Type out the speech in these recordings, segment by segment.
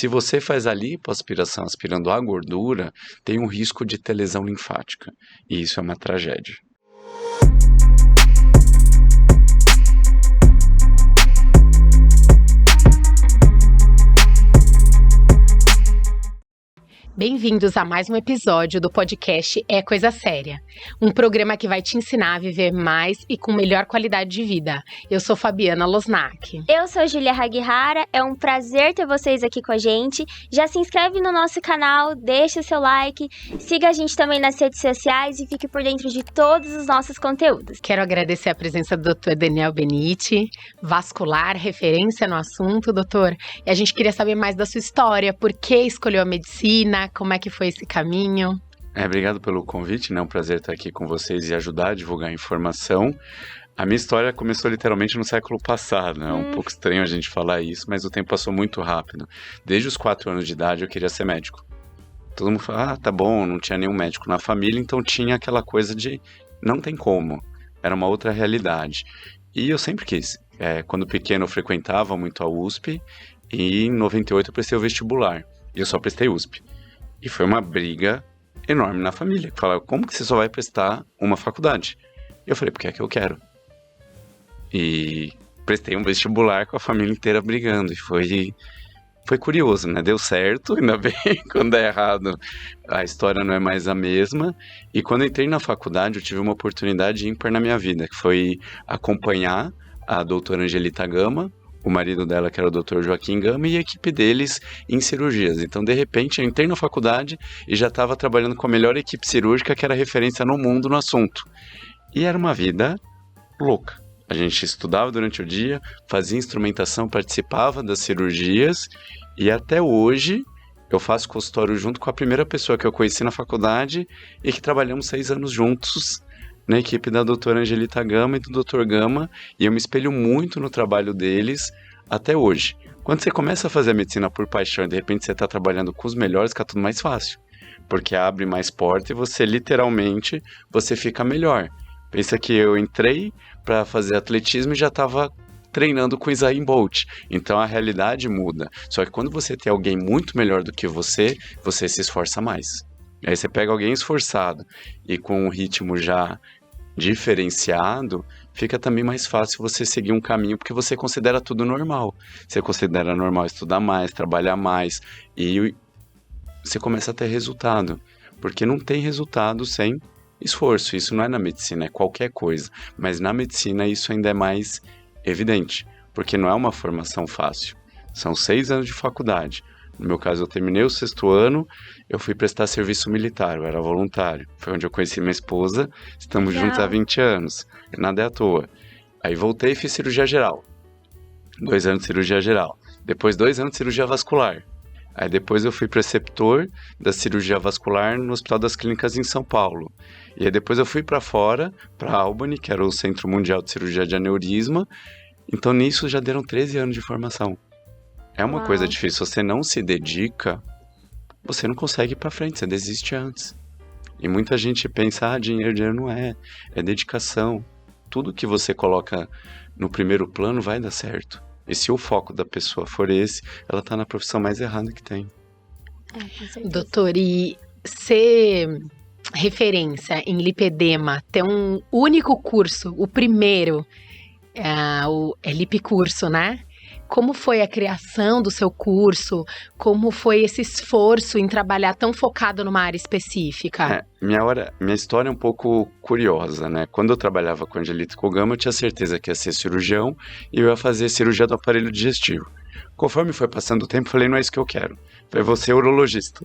se você faz a lipoaspiração aspirando a gordura, tem um risco de ter lesão linfática. E isso é uma tragédia. Bem-vindos a mais um episódio do podcast É Coisa Séria, um programa que vai te ensinar a viver mais e com melhor qualidade de vida. Eu sou Fabiana Losnak. Eu sou Julia Hagihara, é um prazer ter vocês aqui com a gente. Já se inscreve no nosso canal, deixa seu like, siga a gente também nas redes sociais e fique por dentro de todos os nossos conteúdos. Quero agradecer a presença do Dr. Daniel Benite, vascular, referência no assunto, doutor. E a gente queria saber mais da sua história, por que escolheu a medicina, como é que foi esse caminho? Obrigado pelo convite, é um prazer estar aqui com vocês e ajudar a divulgar a informação. A minha história começou literalmente no século passado, É um pouco estranho a gente falar isso, mas o tempo passou muito rápido. Desde os 4 anos de idade eu queria ser médico. Todo mundo fala, tá bom, não tinha nenhum médico na família, então tinha aquela coisa de não tem como, era uma outra realidade. E eu sempre quis. Quando pequeno eu frequentava muito a USP e em 98 eu prestei o vestibular, e eu só prestei USP. E foi uma briga enorme na família. Falaram, como que você só vai prestar uma faculdade? E eu falei, porque é que eu quero. E prestei um vestibular com a família inteira brigando. E foi curioso, né? Deu certo, ainda bem. Quando der errado, a história não é mais a mesma. E quando eu entrei na faculdade, eu tive uma oportunidade ímpar na minha vida, que foi acompanhar a doutora Angelita Gama, o marido dela, que era o Dr. Joaquim Gama, e a equipe deles em cirurgias. Então, de repente, eu entrei na faculdade e já estava trabalhando com a melhor equipe cirúrgica, que era referência no mundo no assunto. E era uma vida louca. A gente estudava durante o dia, fazia instrumentação, participava das cirurgias, e até hoje eu faço consultório junto com a primeira pessoa que eu conheci na faculdade e que trabalhamos 6 anos juntos na equipe da doutora Angelita Gama e do doutor Gama, e eu me espelho muito no trabalho deles até hoje. Quando você começa a fazer a medicina por paixão e de repente você está trabalhando com os melhores, fica tudo mais fácil, porque abre mais porta e você literalmente, você fica melhor. Pensa que eu entrei para fazer atletismo e já estava treinando com Usain Bolt, então a realidade muda. Só que quando você tem alguém muito melhor do que você se esforça mais. Aí você pega alguém esforçado e com um ritmo já diferenciado, fica também mais fácil você seguir um caminho, porque você considera tudo normal. Você considera normal estudar mais, trabalhar mais, e você começa a ter resultado. Porque não tem resultado sem esforço. Isso não é na medicina, é qualquer coisa. Mas na medicina isso ainda é mais evidente, porque não é uma formação fácil. São 6 anos de faculdade. No meu caso, eu terminei o 6º ano, eu fui prestar serviço militar, eu era voluntário. Foi onde eu conheci minha esposa, estamos juntos há 20 anos, nada é à toa. Aí voltei e fiz cirurgia geral. 2 anos de cirurgia geral. Depois 2 anos de cirurgia vascular. Aí depois eu fui preceptor da cirurgia vascular no Hospital das Clínicas em São Paulo. E aí depois eu fui para fora, para Albany, que era o Centro Mundial de Cirurgia de Aneurisma. Então nisso já deram 13 anos de formação. É uma coisa difícil, se você não se dedica, você não consegue ir pra frente, você desiste antes. E muita gente pensa, dinheiro não é dedicação. Tudo que você coloca no primeiro plano vai dar certo. E se o foco da pessoa for esse, ela tá na profissão mais errada que tem. Com certeza. Doutor, e ser referência em lipedema, ter um único curso, o primeiro, o lipcurso, né? Como foi a criação do seu curso? Como foi esse esforço em trabalhar tão focado numa área específica? Minha história é um pouco curiosa, né? Quando eu trabalhava com a Angelita Gama, eu tinha certeza que ia ser cirurgião e eu ia fazer cirurgia do aparelho digestivo. Conforme foi passando o tempo, eu falei, não é isso que eu quero. Eu vou ser urologista.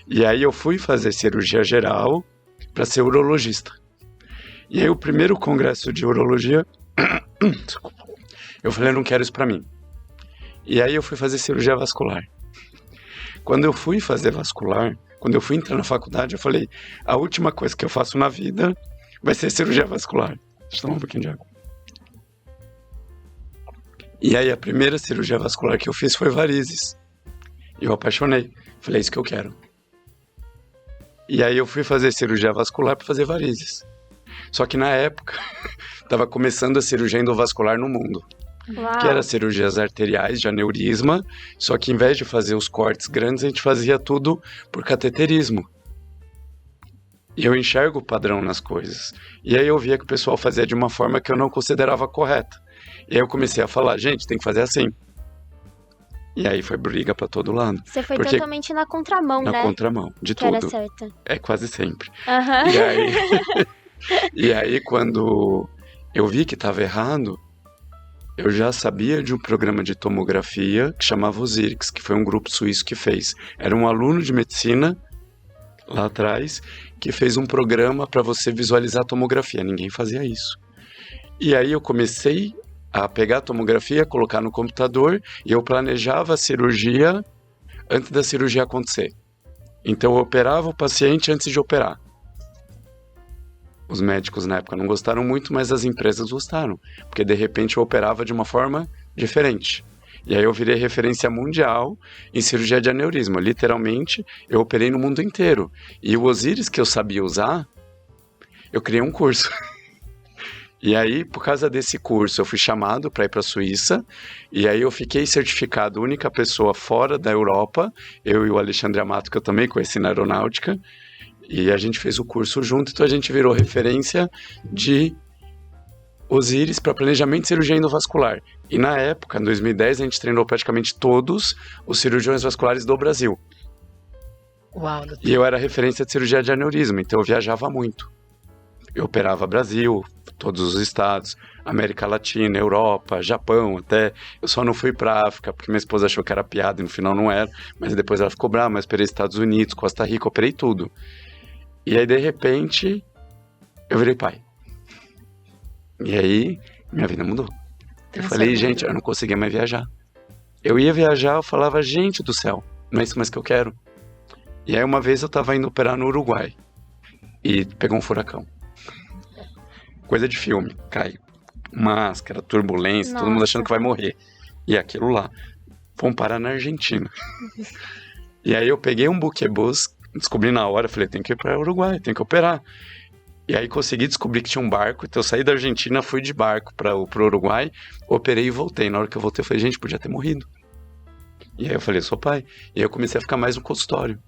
E aí eu fui fazer cirurgia geral para ser urologista. E aí o primeiro congresso de urologia, eu falei, eu não quero isso para mim. E aí eu fui fazer cirurgia vascular. Quando eu fui fazer vascular, quando eu fui entrar na faculdade, eu falei, a última coisa que eu faço na vida vai ser cirurgia vascular. Deixa eu tomar um pouquinho de água. E aí a primeira cirurgia vascular que eu fiz foi varizes. E eu apaixonei. Falei, é isso que eu quero. E aí eu fui fazer cirurgia vascular para fazer varizes. Só que na época, estava começando a cirurgia endovascular no mundo. Uau. que era cirurgias arteriais de aneurisma, só que em vez de fazer os cortes grandes, a gente fazia tudo por cateterismo. E eu enxergo o padrão nas coisas. E aí eu via que o pessoal fazia de uma forma que eu não considerava correta. E aí eu comecei a falar, gente, tem que fazer assim. E aí foi briga pra todo lado. Você foi Porque totalmente na contramão, na né? contramão, de Que era tudo. certa. É quase sempre. Aham. E aí, e aí quando eu vi que estava errado, eu já sabia de um programa de tomografia que chamava Osiris, que foi um grupo suíço que fez. Era um aluno de medicina lá atrás que fez um programa para você visualizar a tomografia. Ninguém fazia isso. E aí eu comecei a pegar a tomografia, colocar no computador e eu planejava a cirurgia antes da cirurgia acontecer. Então eu operava o paciente antes de operar. Os médicos na época não gostaram muito, mas as empresas gostaram, porque de repente eu operava de uma forma diferente. E aí eu virei referência mundial em cirurgia de aneurisma. Literalmente, eu operei no mundo inteiro. E o Osiris que eu sabia usar, eu criei um curso. E aí, por causa desse curso, eu fui chamado para ir para a Suíça, e aí eu fiquei certificado, única pessoa fora da Europa, eu e o Alexandre Amato, que eu também conheci na aeronáutica, e a gente fez o curso junto, então a gente virou referência de Osiris para planejamento de cirurgia endovascular. E na época, em 2010, a gente treinou praticamente todos os cirurgiões vasculares do Brasil. Uau. E eu era referência de cirurgia de aneurisma, então eu viajava muito. Eu operava Brasil, todos os estados, América Latina, Europa, Japão até. Eu só não fui para África, porque minha esposa achou que era piada e no final não era. Mas depois ela ficou brava, mas operei Estados Unidos, Costa Rica, operei tudo. E aí, de repente, eu virei pai. E aí, minha vida mudou. Eu falei, gente, eu não conseguia mais viajar. Eu ia viajar, eu falava, gente do céu, não é isso mais que eu quero. E aí, uma vez eu tava indo operar no Uruguai. E pegou um furacão. Coisa de filme, cai. Máscara, turbulência, todo mundo achando que vai morrer. E aquilo lá. Fomos parar na Argentina. E aí eu peguei um buquebus, descobri na hora, falei, tem que ir para o Uruguai, tem que operar. E aí consegui descobrir que tinha um barco, então eu saí da Argentina, fui de barco para o Uruguai, operei e voltei. Na hora que eu voltei, eu falei, gente, podia ter morrido. E aí eu falei, sou pai. E aí eu comecei a ficar mais no consultório.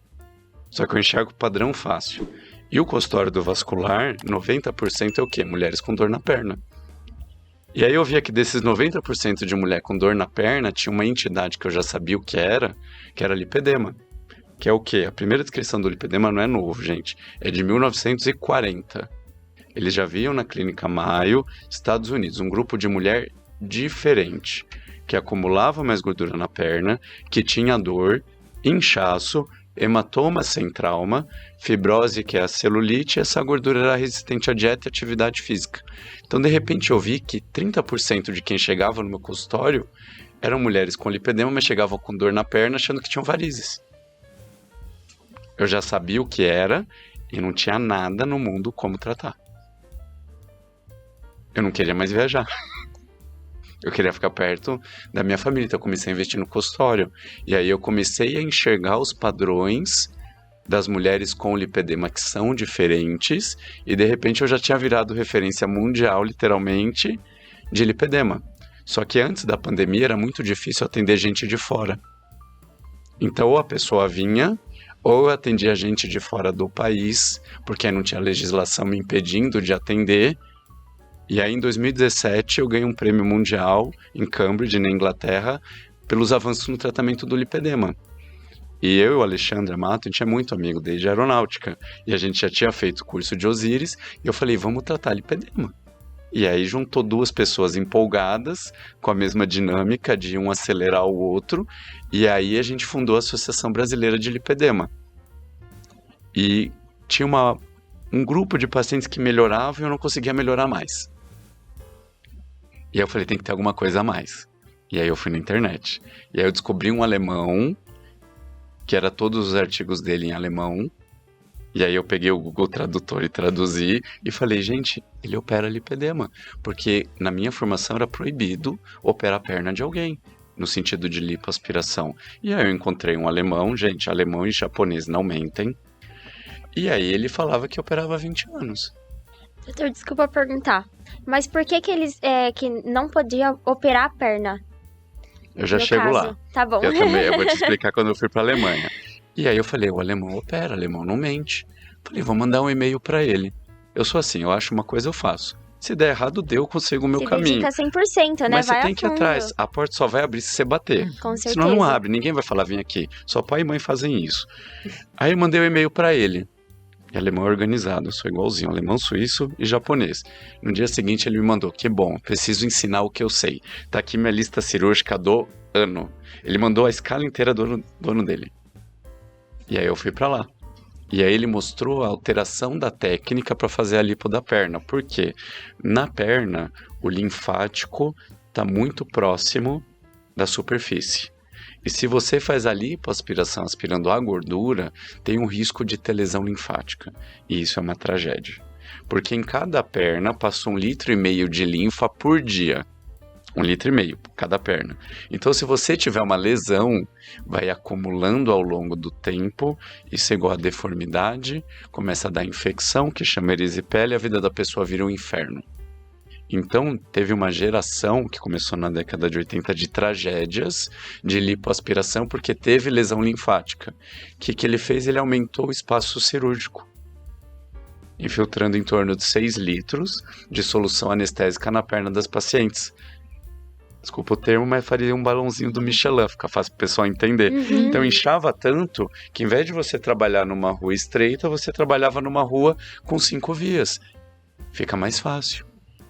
Só que eu enxergo o padrão fácil. E o consultório do vascular, 90% é o quê? Mulheres com dor na perna. E aí eu via que desses 90% de mulher com dor na perna, tinha uma entidade que eu já sabia o que era lipedema. Que é o quê? A primeira descrição do lipedema não é novo, gente. É de 1940. Eles já viam na Clínica Mayo, Estados Unidos, um grupo de mulher diferente, que acumulava mais gordura na perna, que tinha dor, inchaço, hematoma sem trauma, fibrose, que é a celulite, e essa gordura era resistente à dieta e atividade física. Então, de repente, eu vi que 30% de quem chegava no meu consultório eram mulheres com lipedema, mas chegavam com dor na perna achando que tinham varizes. Eu já sabia o que era e não tinha nada no mundo como tratar. Eu não queria mais viajar. Eu queria ficar perto da minha família, então eu comecei a investir no consultório. E aí eu comecei a enxergar os padrões das mulheres com lipedema que são diferentes, e de repente eu já tinha virado referência mundial, literalmente, de lipedema. Só que antes da pandemia era muito difícil atender gente de fora. Então ou a pessoa vinha, ou eu atendia gente de fora do país, porque não tinha legislação me impedindo de atender. E aí, em 2017, eu ganhei um prêmio mundial em Cambridge, na Inglaterra, pelos avanços no tratamento do lipedema. E eu e o Alexandre Amato, a gente é muito amigo desde a aeronáutica. E a gente já tinha feito curso de Osiris, e eu falei, vamos tratar lipedema. E aí juntou duas pessoas empolgadas, com a mesma dinâmica de um acelerar o outro, e aí a gente fundou a Associação Brasileira de Lipedema. E tinha um grupo de pacientes que melhoravam e eu não conseguia melhorar mais. E aí eu falei, tem que ter alguma coisa a mais. E aí eu fui na internet. E aí eu descobri um alemão, que era todos os artigos dele em alemão. E aí eu peguei o Google Tradutor e traduzi e falei, gente, ele opera lipedema. Porque na minha formação era proibido operar a perna de alguém, no sentido de lipoaspiração. E aí eu encontrei um alemão, gente, alemão e japonês não mentem. E aí ele falava que operava há 20 anos. Doutor, desculpa perguntar. Mas por que eles que não podiam operar a perna? Eu já no chego caso? lá. Tá bom. Eu vou te explicar quando eu fui pra Alemanha. E aí eu falei, o alemão opera, o alemão não mente. Falei, vou mandar um e-mail pra ele. Eu sou assim, eu acho uma coisa, eu faço. Se der errado, eu consigo o meu Se caminho. dedica 100%, né? Mas Vai você a tem que ir fundo. atrás. A porta só vai abrir se você bater. Com certeza. Senão não abre, ninguém vai falar, vem aqui. Só pai e mãe fazem isso. Aí eu mandei um e-mail pra ele. E alemão é organizado, eu sou igualzinho, alemão, suíço e japonês. No dia seguinte ele me mandou, que bom, preciso ensinar o que eu sei. Tá aqui minha lista cirúrgica do ano. Ele mandou a escala inteira do ano dele. E aí eu fui pra lá. E aí ele mostrou a alteração da técnica para fazer a lipo da perna. Por quê? Na perna, o linfático está muito próximo da superfície. E se você faz a lipoaspiração aspirando a gordura, tem um risco de ter lesão linfática. E isso é uma tragédia. Porque em cada perna passa 1,5 litro de linfa por dia. 1,5 litro cada perna. Então, se você tiver uma lesão, vai acumulando ao longo do tempo, isso é igual a deformidade, começa a dar infecção, que chama erisipela, e a vida da pessoa vira um inferno. Então, teve uma geração que começou na década de 80 de tragédias de lipoaspiração, porque teve lesão linfática. O que ele fez? Ele aumentou o espaço cirúrgico, infiltrando em torno de 6 litros de solução anestésica na perna das pacientes. Desculpa o termo, mas faria um balãozinho do Michelin, fica fácil pro pessoal entender. Uhum. Então inchava tanto que, em vez de você trabalhar numa rua estreita, você trabalhava numa rua com 5 vias. Fica mais fácil.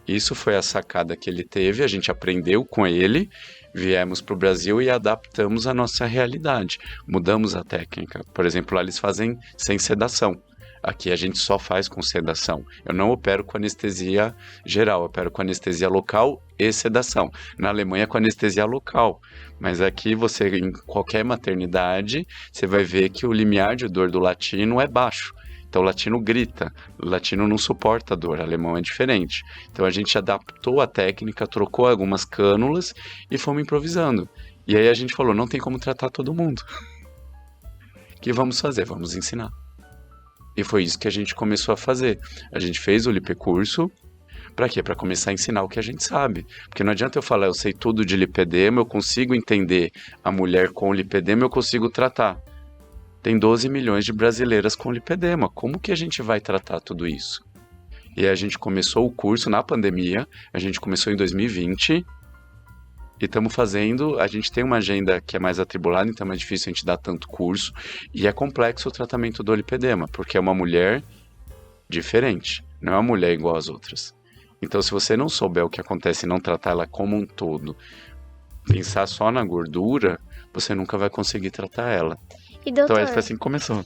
Isso foi a sacada que ele teve, a gente aprendeu com ele, viemos para o Brasil e adaptamos a nossa realidade. Mudamos a técnica. Por exemplo, lá eles fazem sem sedação. Aqui a gente só faz com sedação. Eu não opero com anestesia geral, eu opero com anestesia local e sedação. Na Alemanha com anestesia local. Mas aqui você, em qualquer maternidade, você vai ver que o limiar de dor do latino é baixo. Então o latino grita, o latino não suporta a dor, o alemão é diferente. Então a gente adaptou a técnica, trocou algumas cânulas e fomos improvisando. E aí a gente falou, não tem como tratar todo mundo. O que vamos fazer? Vamos ensinar. E foi isso que a gente começou a fazer. A gente fez o lipecurso, para quê? Para começar a ensinar o que a gente sabe. Porque não adianta eu falar, eu sei tudo de lipedema, eu consigo entender a mulher com lipedema, eu consigo tratar. Tem 12 milhões de brasileiras com lipedema. Como que a gente vai tratar tudo isso? E aí a gente começou o curso na pandemia, a gente começou em 2020, e estamos fazendo, a gente tem uma agenda que é mais atribulada, então é mais difícil a gente dar tanto curso, e é complexo o tratamento do lipedema, porque é uma mulher diferente, não é uma mulher igual às outras. Então, se você não souber o que acontece e não tratar ela como um todo, pensar só na gordura, você nunca vai conseguir tratar ela. E doutor, Então, foi assim que começou.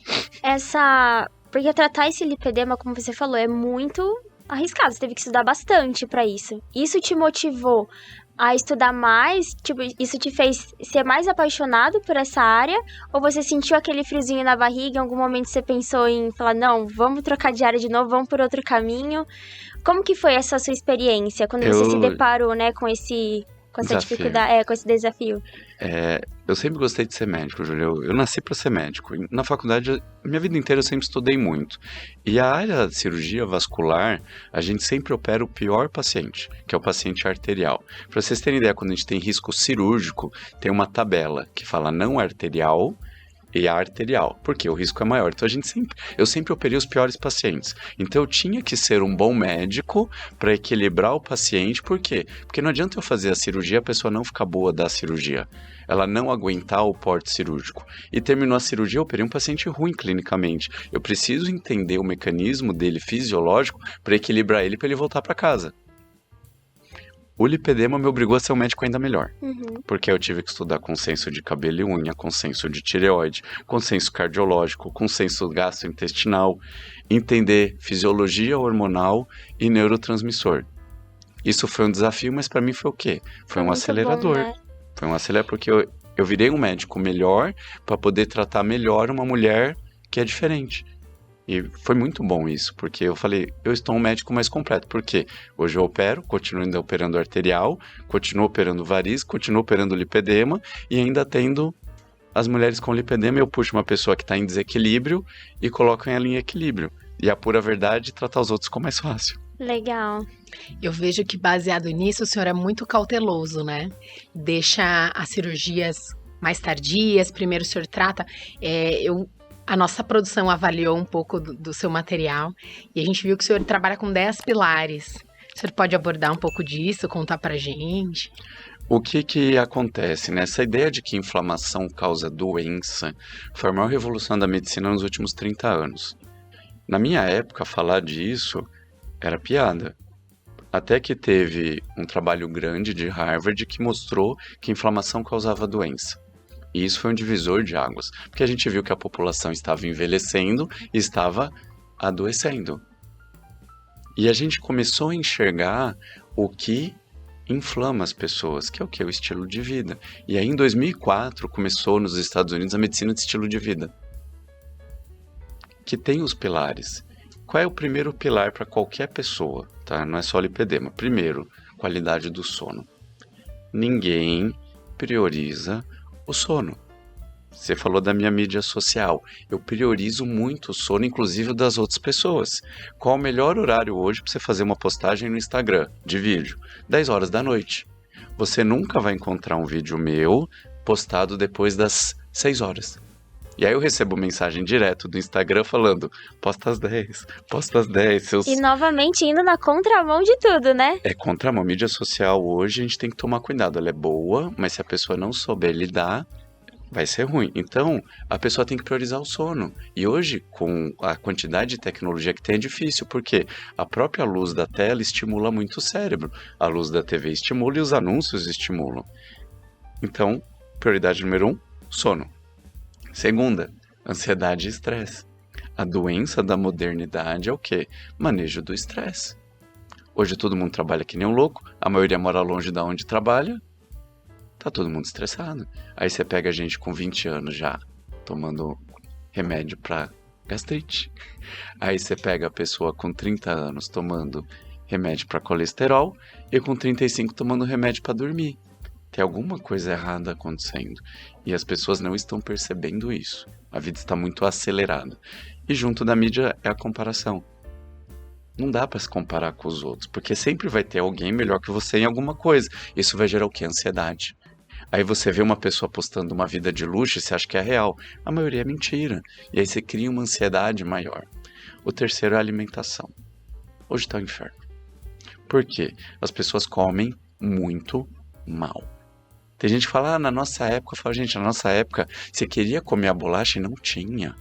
Porque tratar esse lipedema, como você falou, é muito arriscado. Você teve que estudar bastante pra isso. Isso te motivou a estudar mais? Tipo, isso te fez ser mais apaixonado por essa área? Ou você sentiu aquele friozinho na barriga? Em algum momento você pensou em falar, não, vamos trocar de área de novo, vamos por outro caminho? Como que foi essa sua experiência quando você se deparou, né, com essa Desafio. dificuldade, com esse desafio? Eu sempre gostei de ser médico, Júlio. Eu nasci para ser médico. Na faculdade, minha vida inteira eu sempre estudei muito. E a área de cirurgia vascular, a gente sempre opera o pior paciente, que é o paciente arterial. Para vocês terem ideia, quando a gente tem risco cirúrgico, tem uma tabela que fala não arterial e arterial, porque o risco é maior. Então eu sempre operei os piores pacientes. Então eu tinha que ser um bom médico para equilibrar o paciente. Por quê? Porque não adianta eu fazer a cirurgia, a pessoa não ficar boa da cirurgia, ela não aguentar o porte cirúrgico. E terminou a cirurgia, eu operei um paciente ruim clinicamente. Eu preciso entender o mecanismo dele fisiológico para equilibrar ele, para ele voltar para casa. O lipedema me obrigou a ser um médico ainda melhor, porque eu tive que estudar consenso de cabelo e unha, consenso de tireoide, consenso cardiológico, consenso gastrointestinal, entender fisiologia hormonal e neurotransmissor. Isso foi um desafio, mas para mim foi o quê? Foi um acelerador. Bom, né? Foi um acelerador porque eu virei um médico melhor para poder tratar melhor uma mulher que é diferente. E foi muito bom isso, porque eu falei, eu estou um médico mais completo. Por quê? Hoje eu opero, continuo ainda operando arterial, continuo operando variz, continuo operando lipedema e ainda tendo as mulheres com lipedema, eu puxo uma pessoa que está em desequilíbrio e coloco ela em equilíbrio. E a pura verdade, tratar os outros ficou mais fácil. Legal. Eu vejo que, baseado nisso, o senhor é muito cauteloso, né? Deixa as cirurgias mais tardias, primeiro o senhor trata. A nossa produção avaliou um pouco do seu material e a gente viu que o senhor trabalha com 10 pilares. O senhor pode abordar um pouco disso, contar pra gente? O que acontece, né? Essa ideia de que inflamação causa doença foi a maior revolução da medicina nos últimos 30 anos. Na minha época, falar disso era piada. Até que teve um trabalho grande de Harvard que mostrou que inflamação causava doença. E isso foi um divisor de águas, porque a gente viu que a população estava envelhecendo e estava adoecendo. E a gente começou a enxergar o que inflama as pessoas, que é o que? O estilo de vida. E aí em 2004 começou nos Estados Unidos a medicina de estilo de vida, que tem os pilares. Qual é o primeiro pilar para qualquer pessoa? Tá? Não é só lipedema. Primeiro, qualidade do sono. Ninguém prioriza o sono. Você falou da minha mídia social. Eu priorizo muito o sono, inclusive o das outras pessoas. Qual o melhor horário hoje para você fazer uma postagem no Instagram de vídeo? 10 horas da noite. Você nunca vai encontrar um vídeo meu postado depois das 6 horas. E aí eu recebo mensagem direto do Instagram falando, posta às 10, posta às 10. Seus... E novamente indo na contramão de tudo, né? É contramão. Mídia social hoje a gente tem que tomar cuidado. Ela é boa, mas se a pessoa não souber lidar, vai ser ruim. Então, a pessoa tem que priorizar o sono. E hoje, com a quantidade de tecnologia que tem, é difícil, porque a própria luz da tela estimula muito o cérebro. A luz da TV estimula e os anúncios estimulam. Então, prioridade número 1, sono. Segunda, ansiedade e estresse. A doença da modernidade é o quê? Manejo do estresse. Hoje todo mundo trabalha que nem um louco, a maioria mora longe de onde trabalha, tá todo mundo estressado. Aí você pega a gente com 20 anos já, tomando remédio para gastrite. Aí você pega a pessoa com 30 anos tomando remédio para colesterol e com 35 tomando remédio para dormir. Tem alguma coisa errada acontecendo. E as pessoas não estão percebendo isso. A vida está muito acelerada. E junto da mídia é a comparação. Não dá para se comparar com os outros, porque sempre vai ter alguém melhor que você em alguma coisa. Isso vai gerar o quê? Ansiedade. Aí você vê uma pessoa postando uma vida de luxo e você acha que é real. A maioria é mentira. E aí você cria uma ansiedade maior. O terceiro é a alimentação. Hoje está o inferno. Por quê? As pessoas comem muito mal. Tem gente que fala, na nossa época, eu falo, gente, na nossa época, você queria comer a bolacha e não tinha.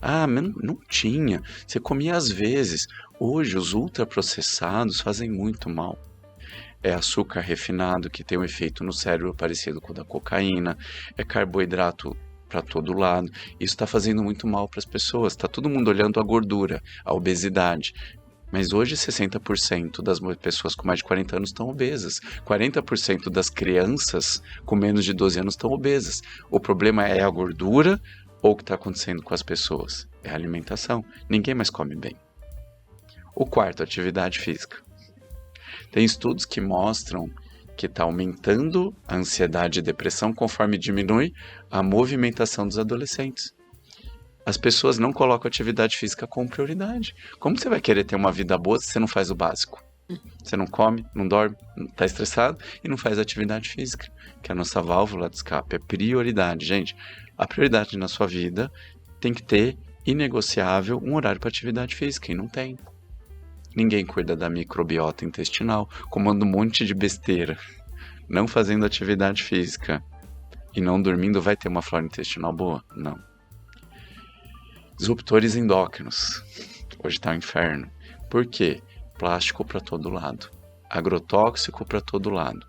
Mas não tinha. Você comia às vezes. Hoje, os ultraprocessados fazem muito mal. É açúcar refinado, que tem um efeito no cérebro parecido com o da cocaína. É carboidrato para todo lado. Isso está fazendo muito mal para as pessoas. Está todo mundo olhando a gordura, a obesidade. Mas hoje 60% das pessoas com mais de 40 anos estão obesas. 40% das crianças com menos de 12 anos estão obesas. O problema é a gordura ou o que está acontecendo com as pessoas? É a alimentação. Ninguém mais come bem. O quarto, atividade física. Tem estudos que mostram que está aumentando a ansiedade e depressão conforme diminui a movimentação dos adolescentes. As pessoas não colocam atividade física como prioridade. Como você vai querer ter uma vida boa se você não faz o básico? Você não come, não dorme, está estressado e não faz atividade física, que é a nossa válvula de escape. É prioridade, gente. A prioridade na sua vida tem que ter, inegociável, um horário para atividade física, e não tem. Ninguém cuida da microbiota intestinal, comendo um monte de besteira, não fazendo atividade física e não dormindo, vai ter uma flora intestinal boa? Não. Disruptores endócrinos. Hoje tá um inferno. Por quê? Plástico para todo lado. Agrotóxico para todo lado.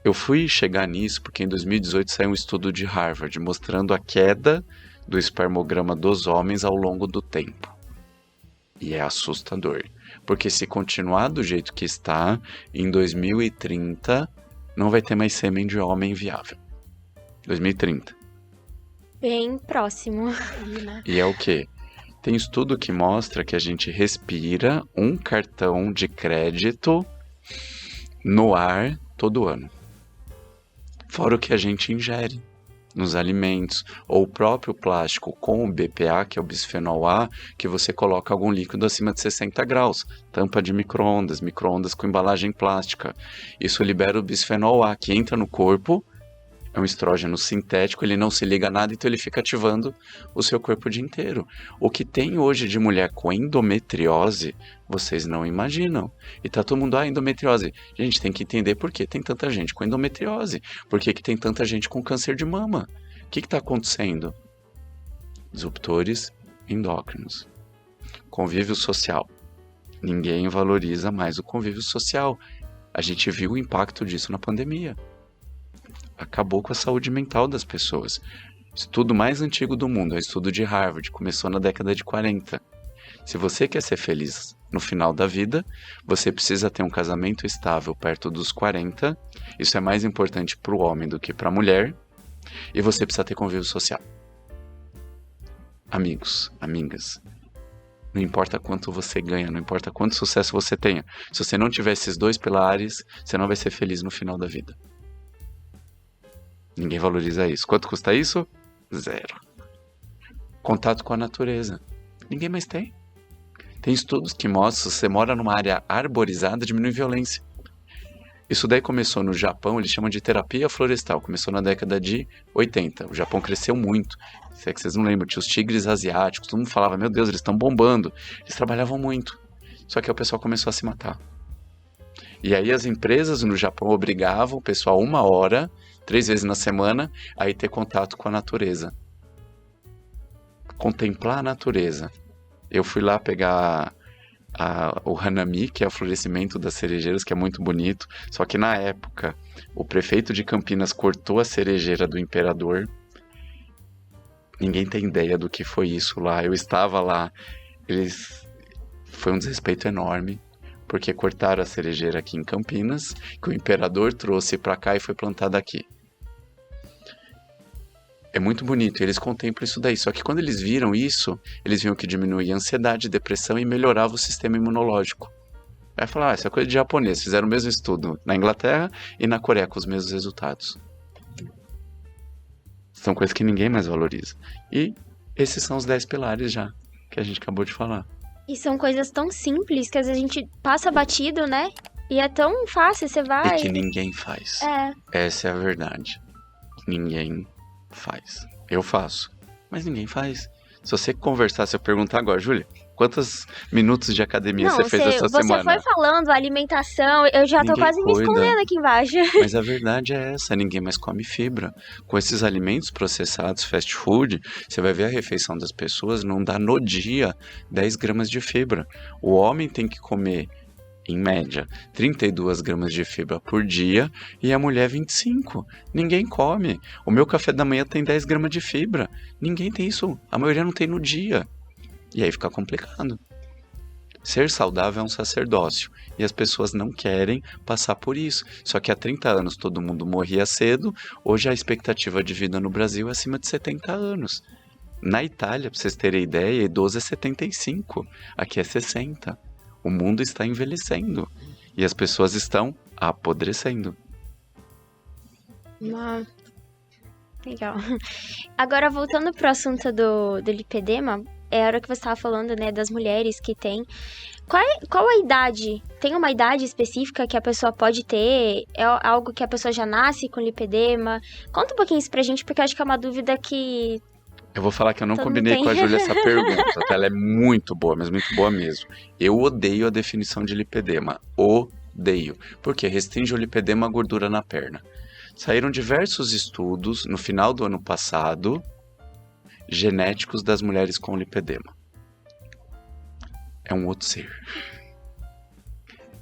Eu fui chegar nisso porque em 2018 saiu um estudo de Harvard mostrando a queda do espermograma dos homens ao longo do tempo. E é assustador. Porque se continuar do jeito que está, em 2030 não vai ter mais sêmen de homem viável. 2030. Bem próximo. E é o quê? Tem estudo que mostra que a gente respira um cartão de crédito no ar todo ano. Fora o que a gente ingere. nos alimentos, ou o próprio plástico com o BPA, que é o bisfenol A, que você coloca algum líquido acima de 60 graus, tampa de micro-ondas com embalagem plástica. Isso libera o bisfenol A, que entra no corpo, é um estrógeno sintético, ele não se liga a nada, então ele fica ativando o seu corpo o dia inteiro. O que tem hoje de mulher com endometriose, vocês não imaginam. E tá todo mundo, endometriose. Gente, tem que entender por que tem tanta gente com endometriose. Por que tem tanta gente com câncer de mama. O que está acontecendo? Disruptores endócrinos. Convívio social. Ninguém valoriza mais o convívio social. A gente viu o impacto disso na pandemia. Acabou com a saúde mental das pessoas. Estudo mais antigo do mundo, é o estudo de Harvard, começou na década de 40. Se você quer ser feliz no final da vida, você precisa ter um casamento estável perto dos 40. Isso é mais importante para o homem do que para a mulher. E você precisa ter convívio social. Amigos, amigas. Não importa quanto você ganha, não importa quanto sucesso você tenha. Se você não tiver esses 2 pilares, você não vai ser feliz no final da vida. Ninguém valoriza isso. Quanto custa isso? 0. Contato com a natureza. Ninguém mais tem. Tem estudos que mostram que se você mora numa área arborizada, diminui violência. Isso daí começou no Japão, eles chamam de terapia florestal. Começou na década de 80. O Japão cresceu muito. Se é que vocês não lembram, tinha os tigres asiáticos. Todo mundo falava, meu Deus, eles estão bombando. Eles trabalhavam muito. Só que o pessoal começou a se matar. E aí as empresas no Japão obrigavam o pessoal 1 hora, 3 vezes na semana, a ir ter contato com a natureza. Contemplar a natureza. Eu fui lá pegar o Hanami, que é o florescimento das cerejeiras, que é muito bonito. Só que na época, o prefeito de Campinas cortou a cerejeira do imperador. Ninguém tem ideia do que foi isso lá. Eu estava lá. Foi um desrespeito enorme. Porque cortaram a cerejeira aqui em Campinas, que o imperador trouxe para cá e foi plantada aqui. É muito bonito, e eles contemplam isso daí. Só que quando eles viram isso, eles viram que diminuía a ansiedade, depressão e melhorava o sistema imunológico. Aí falaram, essa é coisa de japonês. Fizeram o mesmo estudo na Inglaterra e na Coreia, com os mesmos resultados. São coisas que ninguém mais valoriza. E esses são os 10 pilares já, que a gente acabou de falar. E são coisas tão simples que às vezes a gente passa batido, né? E é tão fácil, você vai... E que ninguém faz. Essa é a verdade. Ninguém faz. Eu faço, mas ninguém faz. Se você conversar, se eu perguntar agora, Júlia, quantos minutos de academia você fez essa semana? Você foi falando, alimentação, eu já tô quase me escondendo aqui embaixo. Mas a verdade é essa, ninguém mais come fibra. Com esses alimentos processados, fast food, você vai ver a refeição das pessoas, não dá no dia 10 gramas de fibra. O homem tem que comer, em média, 32 gramas de fibra por dia e a mulher 25. Ninguém come. O meu café da manhã tem 10 gramas de fibra. Ninguém tem isso. A maioria não tem no dia. E aí fica complicado. Ser saudável é um sacerdócio. E as pessoas não querem passar por isso. Só que há 30 anos todo mundo morria cedo. Hoje a expectativa de vida no Brasil é acima de 70 anos. Na Itália, para vocês terem ideia, idoso é 75. Aqui é 60. O mundo está envelhecendo. E as pessoas estão apodrecendo. Legal. Agora, voltando pro assunto do lipedema, é a hora que você estava falando, né, das mulheres que tem. Qual a idade? Tem uma idade específica que a pessoa pode ter? É algo que a pessoa já nasce com lipedema? Conta um pouquinho isso pra gente, porque eu acho que é uma dúvida que... Eu vou falar que eu não combinei com a Júlia essa pergunta, tá? Ela é muito boa, mas muito boa mesmo. Eu odeio a definição de lipedema. Odeio. Porque restringe o lipedema à gordura na perna. Saíram diversos estudos no final do ano passado, genéticos das mulheres com lipedema. É um outro ser.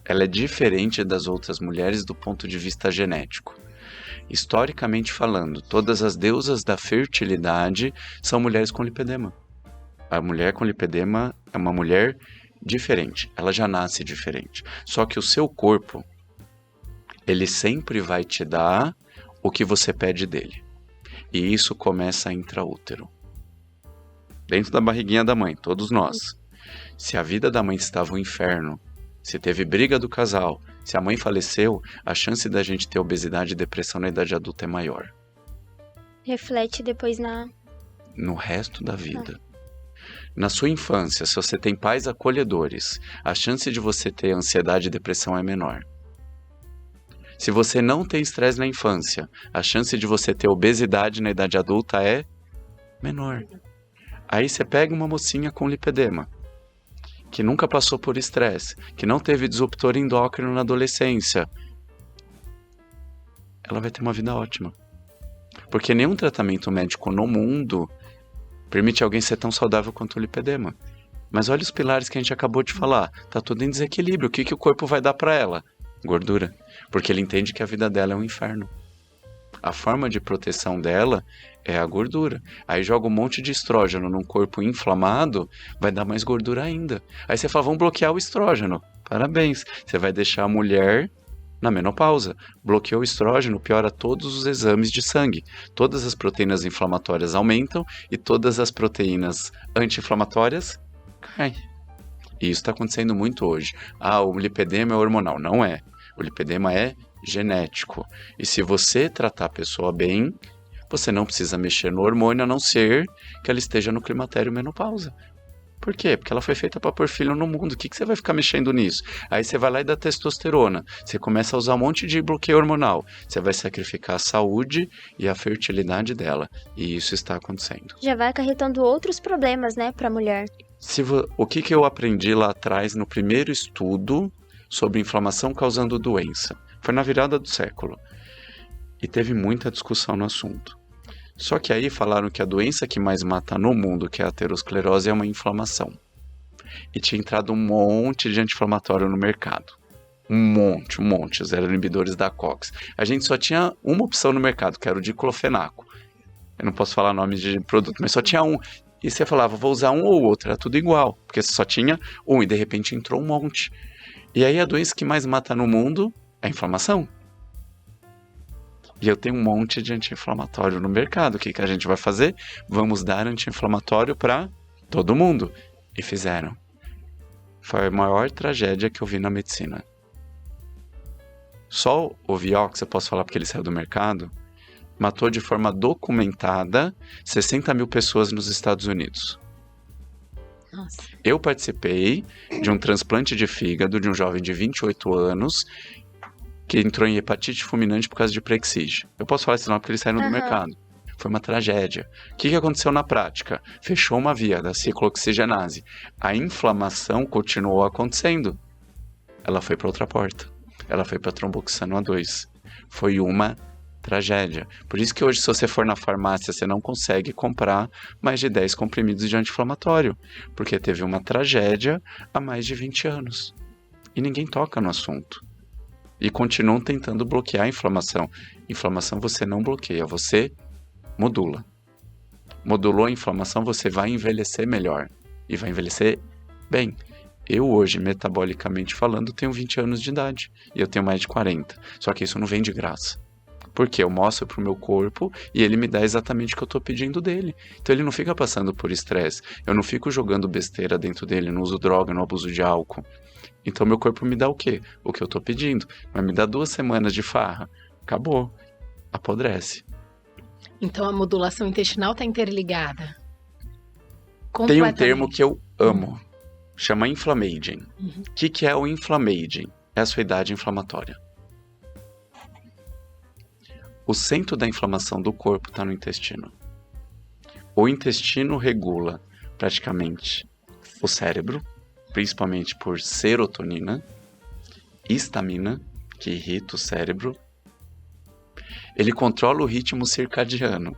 Ela é diferente das outras mulheres do ponto de vista genético. Historicamente falando, todas as deusas da fertilidade são mulheres com lipedema. A mulher com lipedema é uma mulher diferente, ela já nasce diferente. Só que o seu corpo, ele sempre vai te dar o que você pede dele. E isso começa intraútero. Dentro da barriguinha da mãe, todos nós. Se a vida da mãe estava um inferno, se teve briga do casal, se a mãe faleceu, a chance da gente ter obesidade e depressão na idade adulta é maior. Reflete depois no resto da vida. Na sua infância, se você tem pais acolhedores, a chance de você ter ansiedade e depressão é menor. Se você não tem estresse na infância, a chance de você ter obesidade na idade adulta é menor. Aí você pega uma mocinha com lipedema, que nunca passou por estresse, que não teve disruptor endócrino na adolescência, ela vai ter uma vida ótima. Porque nenhum tratamento médico no mundo permite alguém ser tão saudável quanto o lipedema. Mas olha os pilares que a gente acabou de falar. Tá tudo em desequilíbrio. O que o corpo vai dar para ela? Gordura. Porque ele entende que a vida dela é um inferno. A forma de proteção dela é a gordura. Aí joga um monte de estrógeno num corpo inflamado, vai dar mais gordura ainda. Aí você fala, vamos bloquear o estrógeno. Parabéns. Você vai deixar a mulher na menopausa. Bloqueou o estrógeno, piora todos os exames de sangue. Todas as proteínas inflamatórias aumentam e todas as proteínas anti-inflamatórias caem. E isso está acontecendo muito hoje. O lipedema é hormonal. Não é. O lipedema é genético. E se você tratar a pessoa bem, você não precisa mexer no hormônio, a não ser que ela esteja no climatério menopausa. Por quê? Porque ela foi feita para pôr filho no mundo. O que você vai ficar mexendo nisso? Aí você vai lá e dá testosterona. Você começa a usar um monte de bloqueio hormonal. Você vai sacrificar a saúde e a fertilidade dela. E isso está acontecendo. Já vai acarretando outros problemas, né, para a mulher. O que eu aprendi lá atrás no primeiro estudo sobre inflamação causando doença? Foi na virada do século. E teve muita discussão no assunto. Só que aí falaram que a doença que mais mata no mundo, que é a aterosclerose, é uma inflamação. E tinha entrado um monte de anti-inflamatório no mercado. Um monte. Os inibidores da COX. A gente só tinha uma opção no mercado, que era o diclofenaco. Eu não posso falar nome de produto, mas só tinha um. E você falava, vou usar um ou outro, era tudo igual. Porque só tinha um e de repente entrou um monte. E aí a doença que mais mata no mundo é a inflamação. E eu tenho um monte de anti-inflamatório no mercado. O que a gente vai fazer? Vamos dar anti-inflamatório para todo mundo. E fizeram. Foi a maior tragédia que eu vi na medicina. Só o Vioxx, eu posso falar porque ele saiu do mercado, matou de forma documentada 60 mil pessoas nos Estados Unidos. Nossa. Eu participei de um transplante de fígado de um jovem de 28 anos que entrou em hepatite fulminante por causa de Prexige. Eu posso falar esse nome porque eles saíram do mercado. Foi uma tragédia. O que aconteceu na prática? Fechou uma via da ciclooxigenase. A inflamação continuou acontecendo. Ela foi para outra porta. Ela foi para tromboxano A2. Foi uma tragédia. Por isso que hoje, se você for na farmácia, você não consegue comprar mais de 10 comprimidos de anti-inflamatório. Porque teve uma tragédia há mais de 20 anos. E ninguém toca no assunto. E continuam tentando bloquear a inflamação. Inflamação você não bloqueia, você modula. Modulou a inflamação, você vai envelhecer melhor. E vai envelhecer bem. Eu hoje, metabolicamente falando, tenho 20 anos de idade. E eu tenho mais de 40. Só que isso não vem de graça. Porque eu mostro pro meu corpo e ele me dá exatamente o que eu tô pedindo dele. Então ele não fica passando por estresse. Eu não fico jogando besteira dentro dele, não uso droga, não abuso de álcool. Então meu corpo me dá o quê? O que eu tô pedindo. Mas me dá 2 semanas de farra. Acabou. Apodrece. Então a modulação intestinal está interligada. Tem um termo que eu amo. Chama inflammaging. O que é o inflammaging? É a sua idade inflamatória. O centro da inflamação do corpo está no intestino. O intestino regula praticamente o cérebro, principalmente por serotonina, histamina, que irrita o cérebro. Ele controla o ritmo circadiano,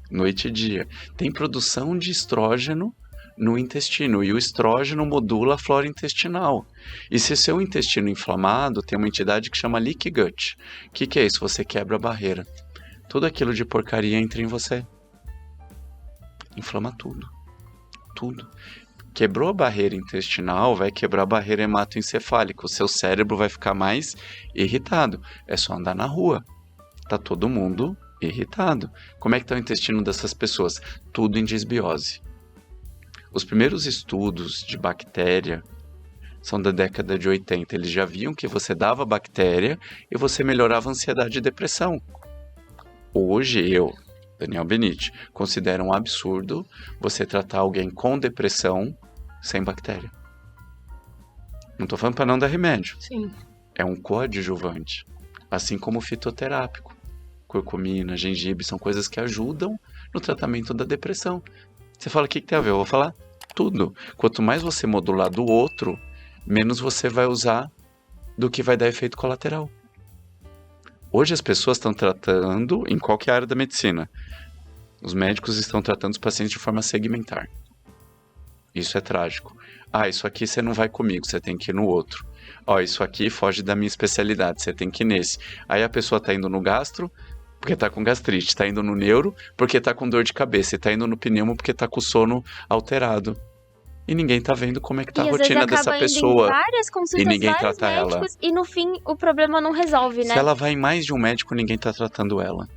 noite e dia. Tem produção de estrógeno no intestino, e o estrógeno modula a flora intestinal. E se seu intestino inflamado, tem uma entidade que chama leaky gut. O que é isso? Você quebra a barreira. Tudo aquilo de porcaria entra em você. Inflama tudo. Tudo. Quebrou a barreira intestinal, vai quebrar a barreira hematoencefálica. O seu cérebro vai ficar mais irritado. É só andar na rua. Tá todo mundo irritado. Como é que tá o intestino dessas pessoas? Tudo em disbiose. Os primeiros estudos de bactéria são da década de 80. Eles já viam que você dava bactéria e você melhorava a ansiedade e depressão. Hoje eu, Daniel Benite, considero um absurdo você tratar alguém com depressão sem bactéria. Não tô falando para não dar remédio. Sim. É um coadjuvante. Assim como o fitoterápico. Curcumina, gengibre, são coisas que ajudam no tratamento da depressão. Você fala, o que tem a ver? Eu vou falar tudo. Quanto mais você modular do outro, menos você vai usar do que vai dar efeito colateral. Hoje as pessoas estão tratando em qualquer área da medicina. Os médicos estão tratando os pacientes de forma segmentar. Isso é trágico. Isso aqui você não vai comigo, você tem que ir no outro. Isso aqui foge da minha especialidade, você tem que ir nesse. Aí a pessoa tá indo no gastro, porque tá com gastrite, tá indo no neuro, porque tá com dor de cabeça, e tá indo no pneumo, porque tá com o sono alterado. E ninguém tá vendo como é que tá a rotina dessa pessoa. Em várias consultas, e ninguém vários trata médicos, ela. E no fim o problema não resolve, né? Se ela vai em mais de um médico, ninguém tá tratando ela.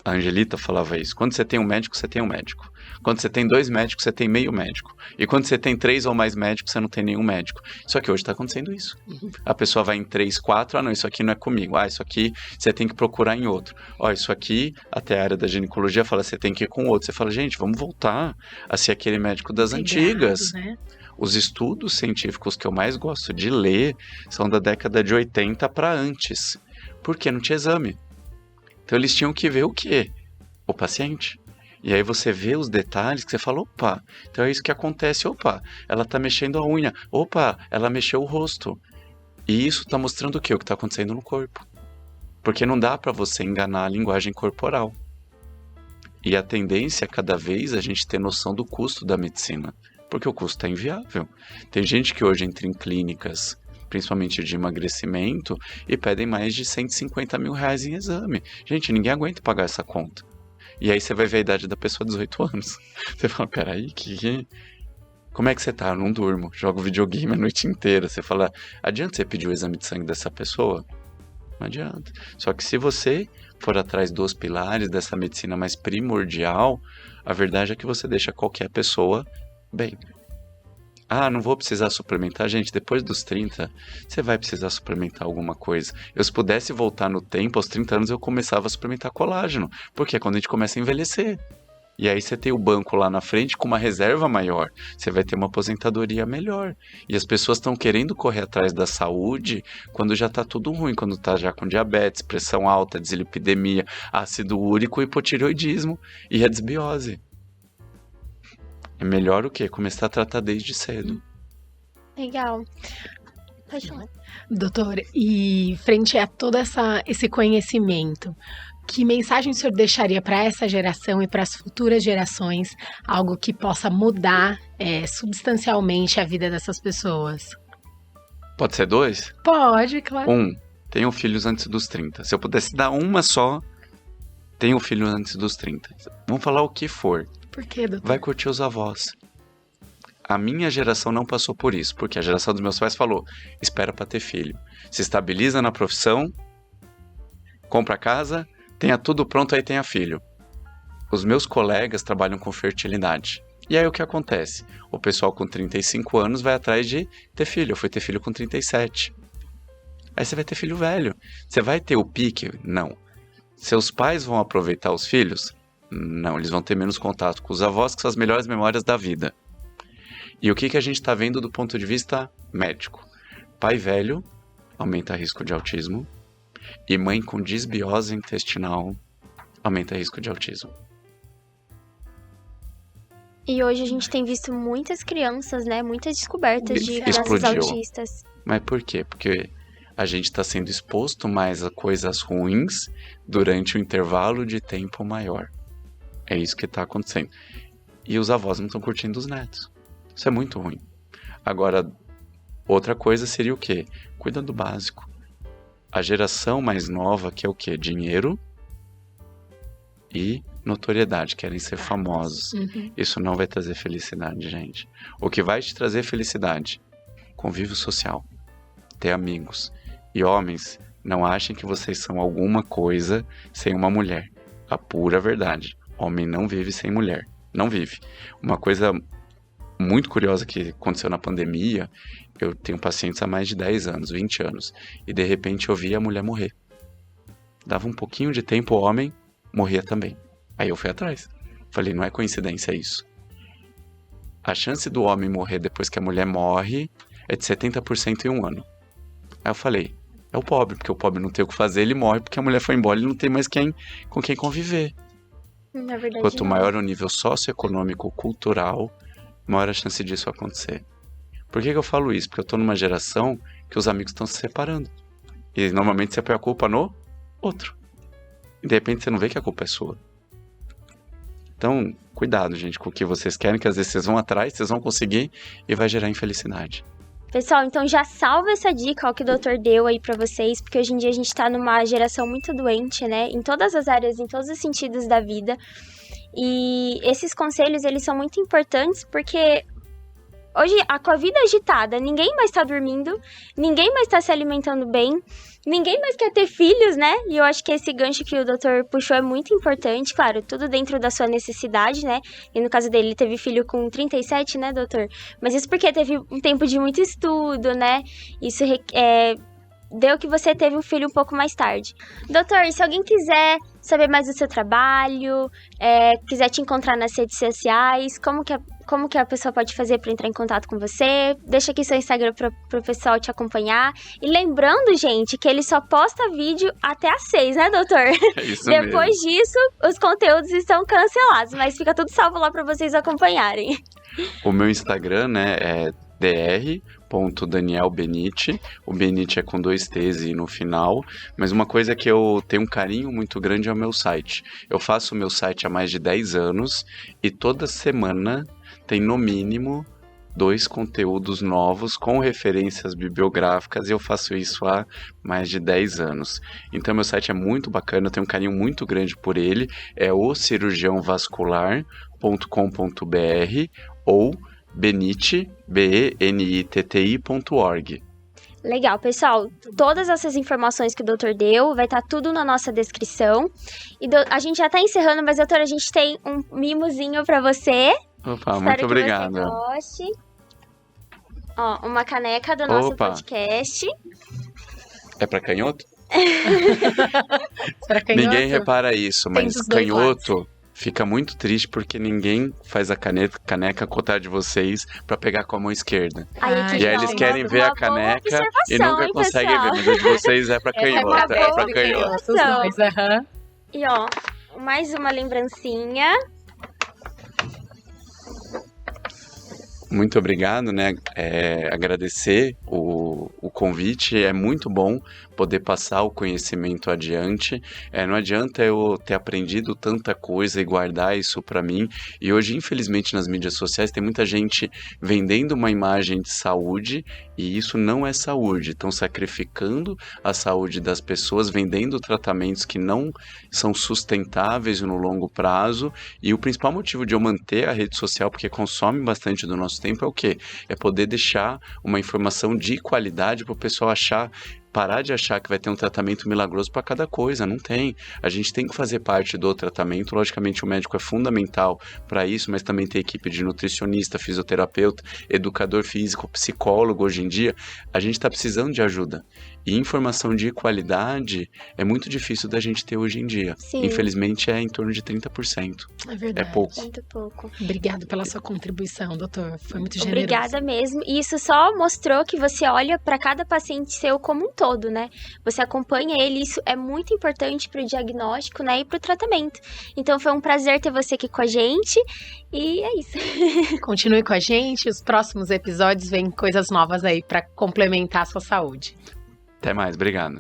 A Angelita falava isso. Quando você tem um médico, você tem um médico. Quando você tem 2 médicos, você tem meio médico. E quando você tem 3 ou mais médicos, você não tem nenhum médico. Só que hoje está acontecendo isso. A pessoa vai em 3, 4, não, isso aqui não é comigo. Isso aqui você tem que procurar em outro. Isso aqui, até a área da ginecologia fala, você tem que ir com outro. Você fala, gente, vamos voltar a ser aquele médico das antigas. Né? Os estudos científicos que eu mais gosto de ler são da década de 80 para antes. Porque não tinha exame. Então eles tinham que ver o quê? O paciente. E aí você vê os detalhes que você fala, opa, então é isso que acontece, opa, ela tá mexendo a unha, opa, ela mexeu o rosto. E isso tá mostrando o quê? O que tá acontecendo no corpo. Porque não dá para você enganar a linguagem corporal. E a tendência é cada vez a gente ter noção do custo da medicina. Porque o custo é inviável. Tem gente que hoje entra em clínicas, principalmente de emagrecimento, e pedem mais de 150 mil reais em exame. Gente, ninguém aguenta pagar essa conta. E aí você vai ver a idade da pessoa, 18 anos. Você fala, peraí, como é que você tá? Eu não durmo, jogo videogame a noite inteira. Você fala, adianta você pedir o exame de sangue dessa pessoa? Não adianta. Só que se você for atrás dos pilares dessa medicina mais primordial, a verdade é que você deixa qualquer pessoa bem. Não vou precisar suplementar. Gente, depois dos 30, você vai precisar suplementar alguma coisa. Se pudesse voltar no tempo, aos 30 anos eu começava a suplementar colágeno. Porque é quando a gente começa a envelhecer. E aí você tem o banco lá na frente com uma reserva maior. Você vai ter uma aposentadoria melhor. E as pessoas estão querendo correr atrás da saúde quando já está tudo ruim. Quando está já com diabetes, pressão alta, dislipidemia, ácido úrico, hipotireoidismo e a desbiose. É melhor o quê? Começar a tratar desde cedo. Legal. Pode falar. Doutor, e frente a todo esse conhecimento, que mensagem o senhor deixaria para essa geração e para as futuras gerações, algo que possa mudar substancialmente a vida dessas pessoas? Pode ser 2? Pode, claro. 1. Tenham filhos antes dos 30. Se eu pudesse dar uma só, tenham filhos antes dos 30. Vamos falar o que for. Por quê, doutor? Vai curtir os avós. A minha geração não passou por isso, porque a geração dos meus pais falou, espera para ter filho. Se estabiliza na profissão, compra casa, tenha tudo pronto, aí tenha filho. Os meus colegas trabalham com fertilidade. E aí o que acontece? O pessoal com 35 anos vai atrás de ter filho. Eu fui ter filho com 37. Aí você vai ter filho velho. Você vai ter o pique? Não. Seus pais vão aproveitar os filhos? Não, eles vão ter menos contato com os avós, que são as melhores memórias da vida. E o que a gente está vendo do ponto de vista médico? Pai velho aumenta risco de autismo e mãe com disbiose intestinal aumenta risco de autismo. E hoje a gente tem visto muitas crianças, né? Muitas descobertas de crianças autistas. Mas por quê? Porque a gente está sendo exposto mais a coisas ruins durante um intervalo de tempo maior. É isso que está acontecendo. E os avós não estão curtindo os netos. Isso é muito ruim. Agora, outra coisa seria o quê? Cuida do básico. A geração mais nova quer o quê? Dinheiro e notoriedade. Querem ser famosos. Uhum. Isso não vai trazer felicidade, gente. O que vai te trazer felicidade? Convívio social. Ter amigos. E homens, não achem que vocês são alguma coisa sem uma mulher. A pura verdade. Homem não vive sem mulher. Não vive. Uma coisa muito curiosa que aconteceu na pandemia, eu tenho pacientes há mais de 10 anos, 20 anos, e de repente eu vi a mulher morrer. Dava um pouquinho de tempo, o homem morria também. Aí eu fui atrás. Falei, não é coincidência isso. A chance do homem morrer depois que a mulher morre é de 70% em um ano. Aí eu falei, é o pobre, porque o pobre não tem o que fazer, ele morre porque a mulher foi embora e ele não tem mais com quem conviver. Na verdade, Quanto maior o nível socioeconômico, cultural, maior a chance disso acontecer. Por que eu falo isso? Porque eu tô numa geração que os amigos estão se separando. E normalmente você põe a culpa no outro. E de repente você não vê que a culpa é sua. Então, cuidado, gente, com o que vocês querem, que às vezes vocês vão atrás, vocês vão conseguir e vai gerar infelicidade. Pessoal, então já salva essa dica, ó, que o doutor deu aí pra vocês, porque hoje em dia a gente tá numa geração muito doente, né? Em todas as áreas, em todos os sentidos da vida. E esses conselhos, eles são muito importantes porque hoje, com a vida agitada, ninguém mais tá dormindo, ninguém mais tá se alimentando bem, ninguém mais quer ter filhos, né? E eu acho que esse gancho que o doutor puxou é muito importante, claro, tudo dentro da sua necessidade, né? E no caso dele, ele teve filho com 37, né, doutor? Mas isso porque teve um tempo de muito estudo, né? Isso deu que você teve um filho um pouco mais tarde. Doutor, se alguém quiser saber mais do seu trabalho, quiser te encontrar nas redes sociais, como que a pessoa pode fazer para entrar em contato com você? Deixa aqui seu Instagram para o pessoal te acompanhar. E lembrando, gente, que ele só posta vídeo até às 6, né, doutor? É isso Depois mesmo. disso, os conteúdos estão cancelados, mas fica tudo salvo lá para vocês acompanharem. O meu Instagram, né, é dr.danielbenite. O Benite é com 2 T's e no final. Mas uma coisa que eu tenho um carinho muito grande é o meu site. Eu faço o meu site há mais de 10 anos e toda semana tem no mínimo 2 conteúdos novos com referências bibliográficas e eu faço isso há mais de 10 anos. Então meu site é muito bacana, eu tenho um carinho muito grande por ele. É ocirurgiãovascular.com.br ou Benite, benitti.org. Legal, pessoal. Todas essas informações que o doutor deu, vai estar tudo na nossa descrição. E a gente já tá encerrando, mas, doutor, a gente tem um mimozinho pra você. Opa, Espero muito que obrigado. você goste. Ó, uma caneca do nosso podcast. É pra canhoto? Será canhoto? Ninguém repara isso, Tem mas dos dois canhoto fica muito triste porque ninguém faz a caneca ao contrário de vocês pra pegar com a mão esquerda. Aí, Ah, aqui, E aí ó, eles querem ver a uma boa caneca e observação, nunca hein, conseguem pessoal? ver, mas a de vocês é pra Essa é canhoto. pra É destro pra e canhoto. canhoto, os dois, aham. E ó, mais uma lembrancinha. Muito obrigado, né? Agradecer o convite. É muito bom poder passar o conhecimento adiante. Não adianta eu ter aprendido tanta coisa e guardar isso para mim. E hoje, infelizmente, nas mídias sociais tem muita gente vendendo uma imagem de saúde e isso não é saúde. Estão sacrificando a saúde das pessoas, vendendo tratamentos que não são sustentáveis no longo prazo. E o principal motivo de eu manter a rede social, porque consome bastante do nosso tempo, é o quê? É poder deixar uma informação de qualidade para o pessoal parar de achar que vai ter um tratamento milagroso para cada coisa, não tem. A gente tem que fazer parte do tratamento, logicamente o médico é fundamental para isso, mas também tem equipe de nutricionista, fisioterapeuta, educador físico, psicólogo. Hoje em dia, a gente está precisando de ajuda. E informação de qualidade é muito difícil da gente ter hoje em dia. Sim. Infelizmente é em torno de 30%. É verdade. É pouco. Muito pouco. Obrigada pela sua contribuição, doutor. Foi muito generoso. Obrigada mesmo. E isso só mostrou que você olha para cada paciente seu como um todo, né? Você acompanha ele, isso é muito importante para o diagnóstico, né? E para o tratamento. Então foi um prazer ter você aqui com a gente. E é isso. Continue com a gente. Os próximos episódios vêm coisas novas aí para complementar a sua saúde. Até mais, obrigado.